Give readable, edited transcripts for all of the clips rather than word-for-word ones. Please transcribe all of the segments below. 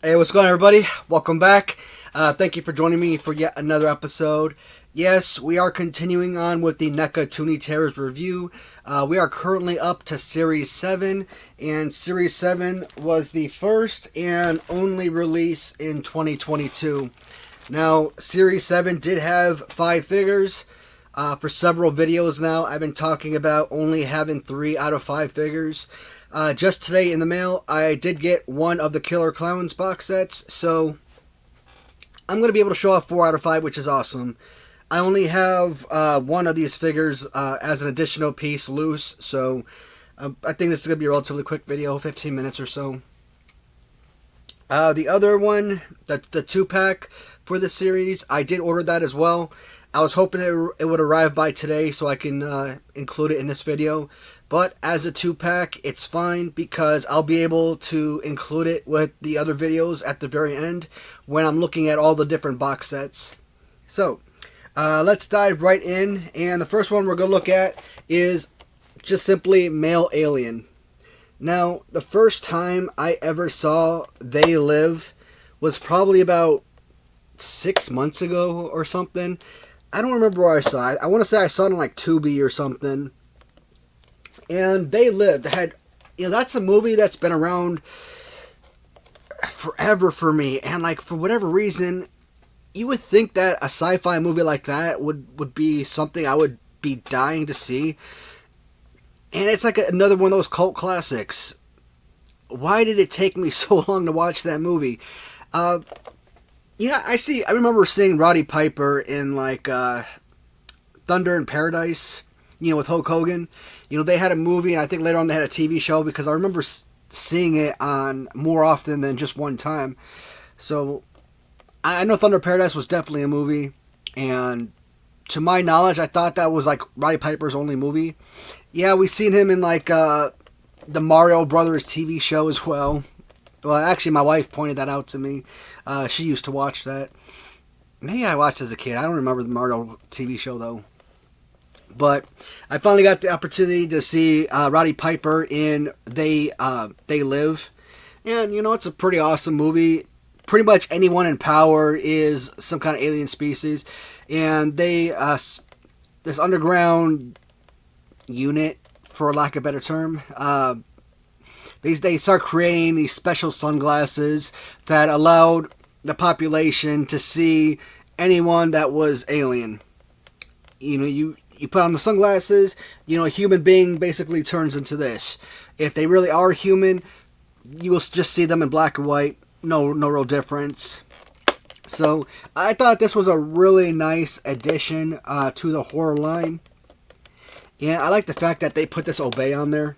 Hey, what's going on, everybody? Welcome back. Thank you for joining me for yet another episode. Yes, we are continuing on with the Neca Toony Terrors review. We are currently up to Series 7, and Series 7 was the first and only release in 2022. Now, Series 7 did have 5 figures. For several videos now, I've been talking about only having 3 out of 5 figures. Just today in the mail, I did get one of the Killer Clowns box sets, so I'm going to be able to show off 4 out of 5, which is awesome. I only have one of these figures as an additional piece loose, so I think this is going to be a relatively quick video, 15 minutes or so. The other one, the 2-pack for the series, I did order that as well. I was hoping it would arrive by today so I can include it in this video. But as a 2-pack, it's fine because I'll be able to include it with the other videos at the very end when I'm looking at all the different box sets. So, let's dive right in. And the first one we're going to look at is just simply Male Alien. Now, the first time I ever saw They Live was probably about 6 months ago or something. I don't remember where I saw it. I want to say I saw it on like Tubi or something. And They Lived. That's a movie that's been around forever for me. And like for whatever reason, you would think that a sci-fi movie like that would be something I would be dying to see. And it's like another one of those cult classics. Why did it take me so long to watch that movie? I remember seeing Roddy Piper in like Thunder in Paradise, with Hulk Hogan. They had a movie, and I think later on they had a TV show because I remember seeing it on more often than just one time. So I know Thunder in Paradise was definitely a movie, and to my knowledge, I thought that was like Roddy Piper's only movie. Yeah, we've seen him in like the Mario Brothers TV show as well. Well, actually, my wife pointed that out to me. She used to watch that. Maybe I watched as a kid. I don't remember the Mario TV show, though. But I finally got the opportunity to see Roddy Piper in They Live. And, it's a pretty awesome movie. Pretty much anyone in power is some kind of alien species. And this underground unit, for lack of a better term, they start creating these special sunglasses that allowed the population to see anyone that was alien. You put on the sunglasses, a human being basically turns into this. If they really are human, you will just see them in black and white. No real difference. So, I thought this was a really nice addition to the horror line. And I like the fact that they put this obey on there,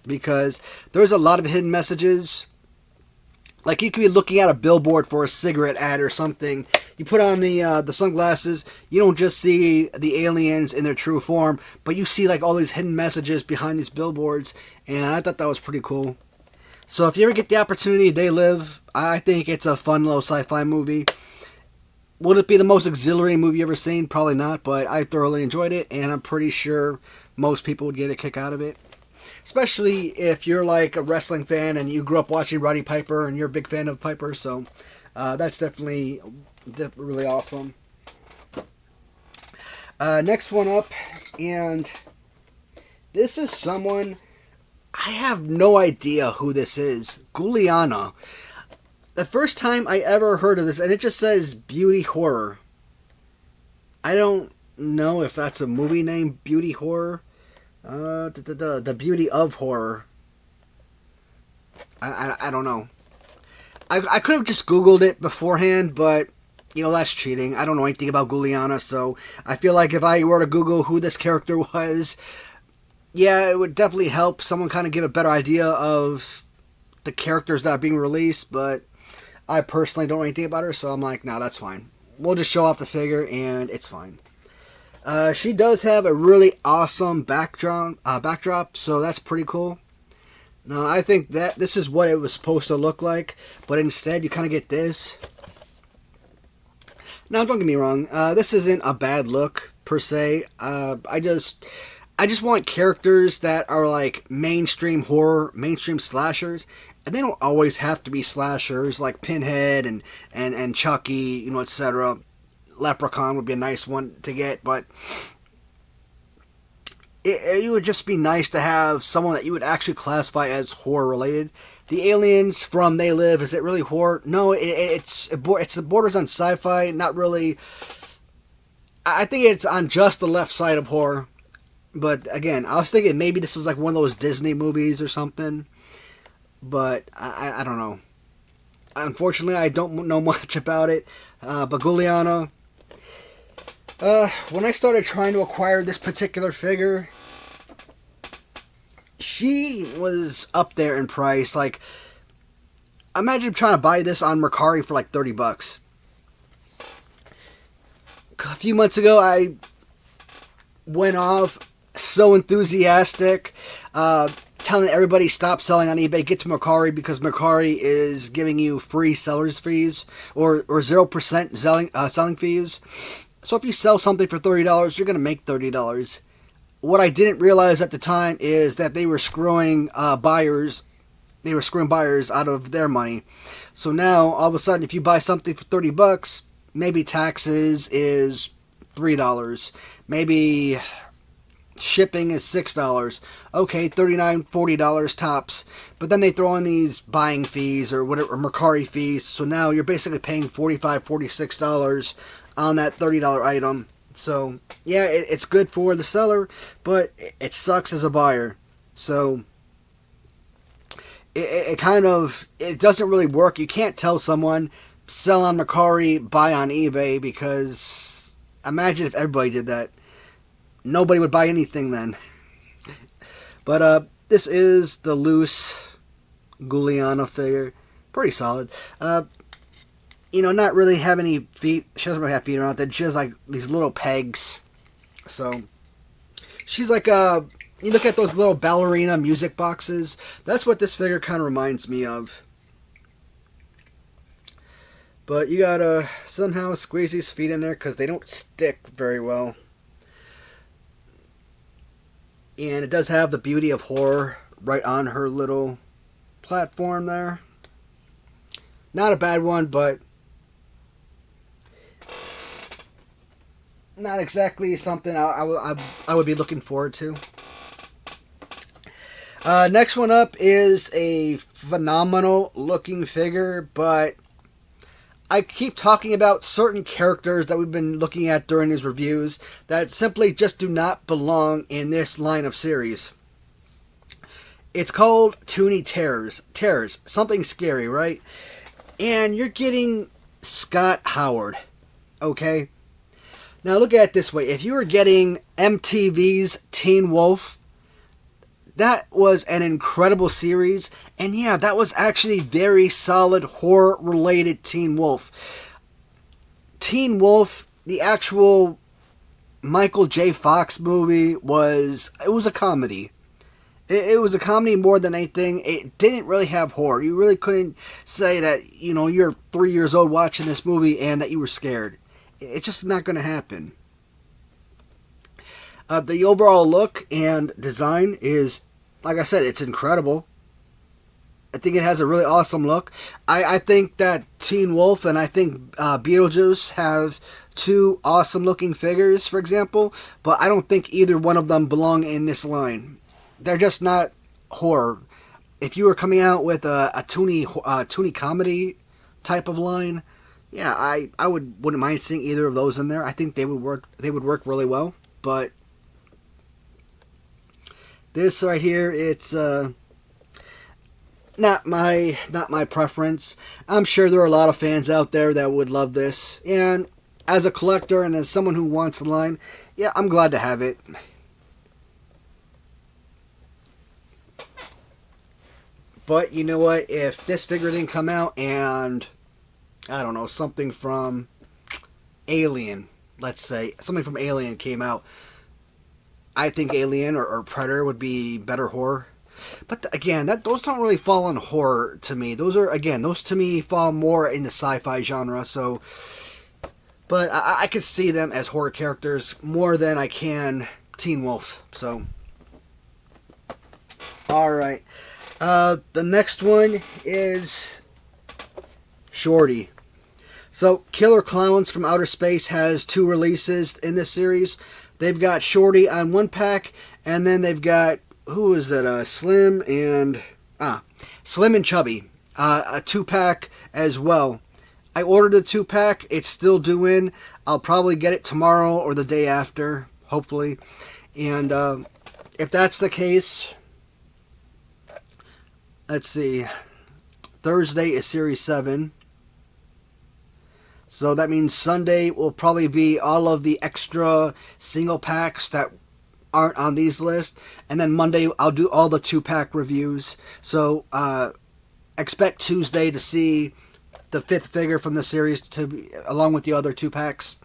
because there's a lot of hidden messages. Like, you could be looking at a billboard for a cigarette ad or something. You put on the sunglasses, you don't just see the aliens in their true form, but you see like all these hidden messages behind these billboards, and I thought that was pretty cool. So if you ever get the opportunity, They Live, I think it's a fun little sci-fi movie. Would it be the most exhilarating movie you've ever seen? Probably not, but I thoroughly enjoyed it, and I'm pretty sure most people would get a kick out of it. Especially if you're like a wrestling fan and you grew up watching Roddy Piper and you're a big fan of Piper, so that's definitely really awesome. Next one up, and this is someone, I have no idea who this is. Guliana. The first time I ever heard of this, and it just says Beauty Horror. I don't know if that's a movie name, Beauty Horror. The Beauty of Horror. I don't know. I could have just Googled it beforehand, but, that's cheating. I don't know anything about Guliana, so I feel like if I were to Google who this character was, yeah, it would definitely help someone kind of give a better idea of the characters that are being released, but I personally don't know anything about her, so I'm like, nah, that's fine. We'll just show off the figure, and it's fine. She does have a really awesome backdrop, so that's pretty cool. Now, I think that this is what it was supposed to look like, but instead you kind of get this. Now, don't get me wrong, this isn't a bad look, per se. I just want characters that are like mainstream horror, mainstream slashers, and they don't always have to be slashers like Pinhead and Chucky, etc. Leprechaun would be a nice one to get, but it would just be nice to have someone that you would actually classify as horror related. The aliens from They Live, is it really horror? No, it's the borders on sci-fi, not really. I think it's on just the left side of horror. But again, I was thinking maybe this was like one of those Disney movies or something. But I don't know. Unfortunately, I don't know much about it. But Guliana, when I started trying to acquire this particular figure, she was up there in price. Like, imagine trying to buy this on Mercari for like $30. A few months ago, I went off so enthusiastic, telling everybody stop selling on eBay, get to Mercari, because Mercari is giving you free seller's fees or 0% selling fees. So if you sell something for $30, you're going to make $30. What I didn't realize at the time is that they were screwing buyers. They were screwing buyers out of their money. So now, all of a sudden, if you buy something for $30, maybe taxes is $3. Maybe shipping is $6. Okay, $39, $40 tops. But then they throw in these buying fees or whatever, Mercari fees. So now you're basically paying $45, $46 on that $30 item. So, yeah, it's good for the seller, but it sucks as a buyer. So, it doesn't really work. You can't tell someone, sell on Mercari, buy on eBay, because imagine if everybody did that. Nobody would buy anything then. But this is the loose Guliana figure. Pretty solid. Not really have any feet. She doesn't really have feet around that. She has like these little pegs. So she's like you look at those little ballerina music boxes. That's what this figure kind of reminds me of. But you gotta somehow squeeze these feet in there because they don't stick very well. And it does have the beauty of horror right on her little platform there. Not a bad one, but not exactly something I would be looking forward to. Next one up is a phenomenal looking figure, but I keep talking about certain characters that we've been looking at during these reviews that simply just do not belong in this line of series. It's called Toony Terrors. Something scary, right? And you're getting Scott Howard. Okay? Now look at it this way. If you were getting MTV's Teen Wolf, that was an incredible series. And yeah, that was actually very solid horror-related Teen Wolf. Teen Wolf, the actual Michael J. Fox movie, was a comedy. It was a comedy more than anything. It didn't really have horror. You really couldn't say that, you're 3 years old watching this movie and that you were scared. It's just not going to happen. The overall look and design is, like I said, it's incredible. I think it has a really awesome look. I think that Teen Wolf and I think Beetlejuice have two awesome looking figures, for example, but I don't think either one of them belong in this line. They're just not horror. If you were coming out with a Toony comedy type of line, yeah, I wouldn't mind seeing either of those in there. I think they would work really well. But this right here, it's not my preference. I'm sure there are a lot of fans out there that would love this. And as a collector and as someone who wants the line, yeah, I'm glad to have it. But you know what? If this figure didn't come out and, I don't know, something from Alien, let's say, something from Alien came out, I think Alien or Predator would be better horror. But again, those don't really fall in horror to me. Those to me fall more in the sci-fi genre. So, but I could see them as horror characters more than I can Teen Wolf. So, all right. The next one is Shorty. So, Killer Clowns from Outer Space has 2 releases in this series. They've got Shorty on 1 pack, and then they've got, who is it, Slim and Chubby, a 2-pack as well. I ordered a 2-pack. It's still due in. I'll probably get it tomorrow or the day after, hopefully. And if that's the case, let's see. Thursday is Series 7. So that means Sunday will probably be all of the extra single packs that aren't on these lists. And then Monday I'll do all the 2-pack reviews. So expect Tuesday to see the 5th figure from the series along with the other 2-packs.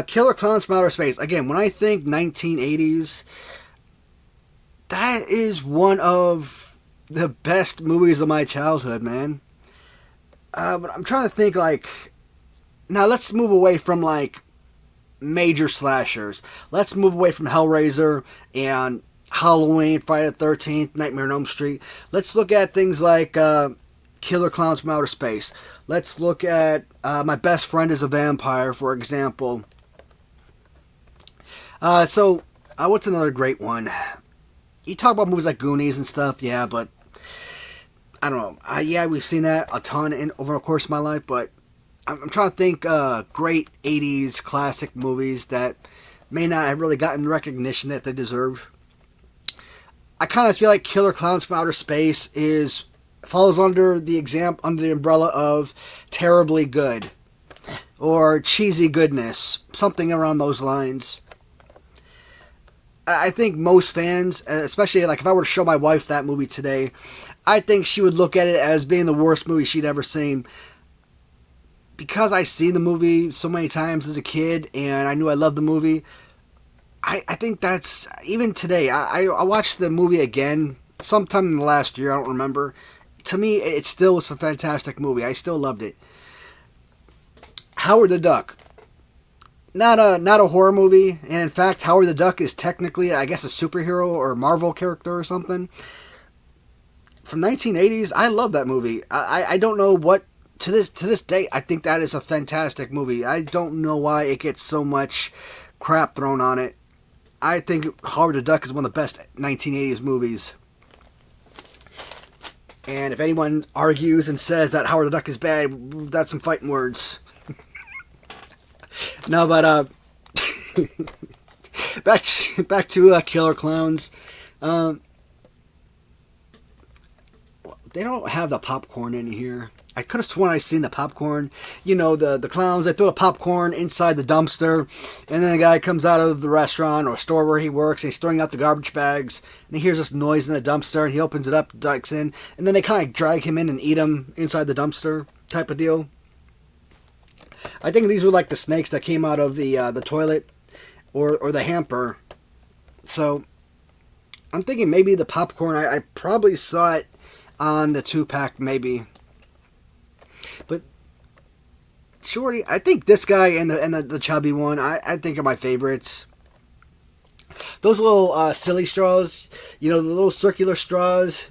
Killer Clowns from Outer Space. Again, when I think 1980s, that is one of the best movies of my childhood, man. But I'm trying to think, now let's move away from, major slashers. Let's move away from Hellraiser and Halloween, Friday the 13th, Nightmare on Elm Street. Let's look at things like Killer Clowns from Outer Space. Let's look at My Best Friend is a Vampire, for example. What's another great one? You talk about movies like Goonies and stuff, yeah, but I don't know. Yeah, we've seen that a ton over the course of my life, but I'm trying to think great 80s classic movies that may not have really gotten the recognition that they deserve. I kind of feel like Killer Clowns from Outer Space falls under the umbrella of terribly good or cheesy goodness, something around those lines. I think most fans, especially if I were to show my wife that movie today, I think she would look at it as being the worst movie she'd ever seen. Because I've seen the movie so many times as a kid and I knew I loved the movie, I think that's, even today, I watched the movie again sometime in the last year, I don't remember. To me, it still was a fantastic movie. I still loved it. Howard the Duck. Not a horror movie, and in fact, Howard the Duck is technically, I guess, a superhero or a Marvel character or something. From 1980s, I love that movie. I don't know what, to this day, I think that is a fantastic movie. I don't know why it gets so much crap thrown on it. I think Howard the Duck is one of the best 1980s movies. And if anyone argues and says that Howard the Duck is bad, that's some fighting words. No, but back to Killer Clowns. They don't have the popcorn in here. I could have sworn I seen the popcorn. You know, the clowns, they throw the popcorn inside the dumpster, and then the guy comes out of the restaurant or store where he works, and he's throwing out the garbage bags, and he hears this noise in the dumpster, and he opens it up, ducks in, and then they kind of drag him in and eat him inside the dumpster type of deal. I think these were like the snakes that came out of the toilet or the hamper. So I'm thinking maybe the popcorn, I probably saw it on the 2-pack maybe. But Shorty, I think this guy and the chubby one, I think are my favorites. Those little silly straws, you know, the little circular straws.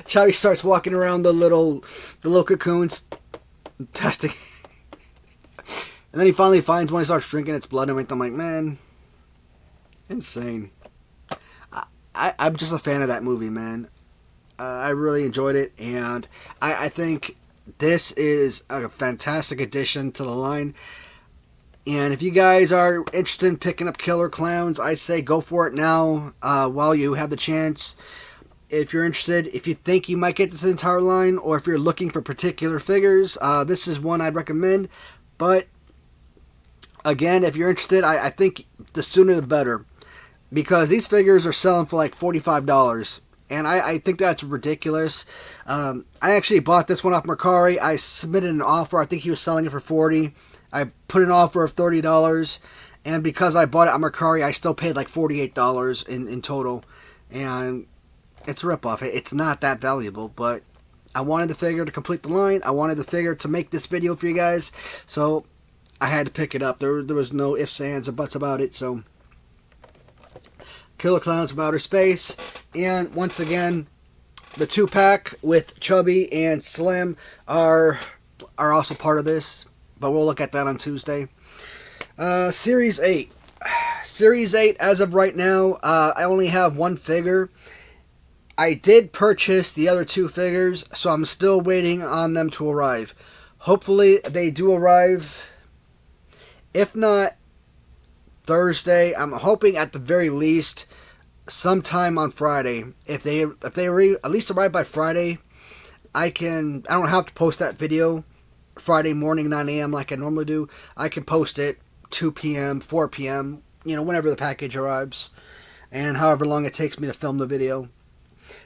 Chubby starts walking around the little cocoons, testing. And then he finally finds one, he starts drinking its blood and everything. I'm like, man, insane. I'm just a fan of that movie, man. I really enjoyed it, and I think this is a fantastic addition to the line. And if you guys are interested in picking up Killer Clowns, I say go for it now while you have the chance. If you're interested, if you think you might get this entire line, or if you're looking for particular figures, this is one I'd recommend. But again, if you're interested, I think the sooner the better, because these figures are selling for like $45. And I think that's ridiculous. I actually bought this one off Mercari. I submitted an offer. I think he was selling it for $40. I put an offer of $30. And because I bought it on Mercari, I still paid like $48 in total. And it's a ripoff. It's not that valuable. But I wanted the figure to complete the line. I wanted the figure to make this video for you guys. So I had to pick it up. There was no ifs, ands, or buts about it. So Killer Clowns from Outer Space. And once again, the 2-pack with Chubby and Slim are also part of this, but we'll look at that on Tuesday. Series 8. Series 8, as of right now, I only have 1 figure. I did purchase the other 2 figures, so I'm still waiting on them to arrive. Hopefully, they do arrive. If not Thursday, I'm hoping at the very least sometime on Friday. If they at least arrive by Friday, I don't have to post that video Friday morning 9 a.m. like I normally do. I can post it 2 p.m., 4 p.m., whenever the package arrives, and however long it takes me to film the video.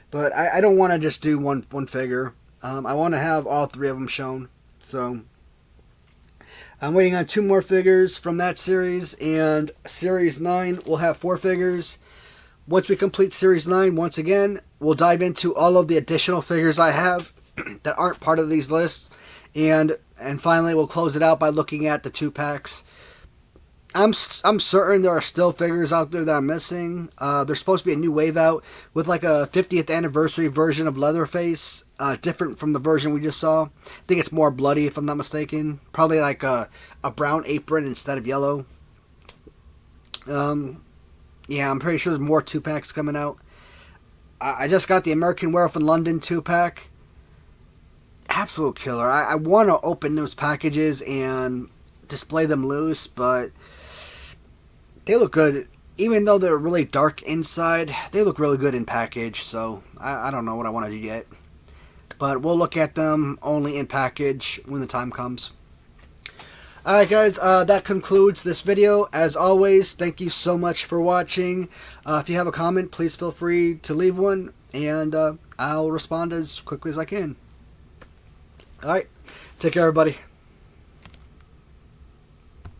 But I don't want to just do one figure. I want to have all 3 of them shown. So I'm waiting on 2 more figures from that series, and Series 9 will have 4 figures. Once we complete Series 9, once again, we'll dive into all of the additional figures I have that aren't part of these lists, and finally we'll close it out by looking at the 2-packs. I'm certain there are still figures out there that I'm missing. There's supposed to be a new wave out with like a 50th anniversary version of Leatherface, different from the version we just saw. I think it's more bloody, if I'm not mistaken. Probably like a brown apron instead of yellow. Yeah, I'm pretty sure there's more 2-packs coming out. I just got the American Werewolf in London 2-pack. Absolute killer. I want to open those packages and display them loose, but they look good. Even though they're really dark inside, they look really good in package, so I don't know what I want to do yet. But we'll look at them only in package when the time comes. Alright guys, that concludes this video. As always, thank you so much for watching. If you have a comment, please feel free to leave one, and I'll respond as quickly as I can. Alright, take care everybody.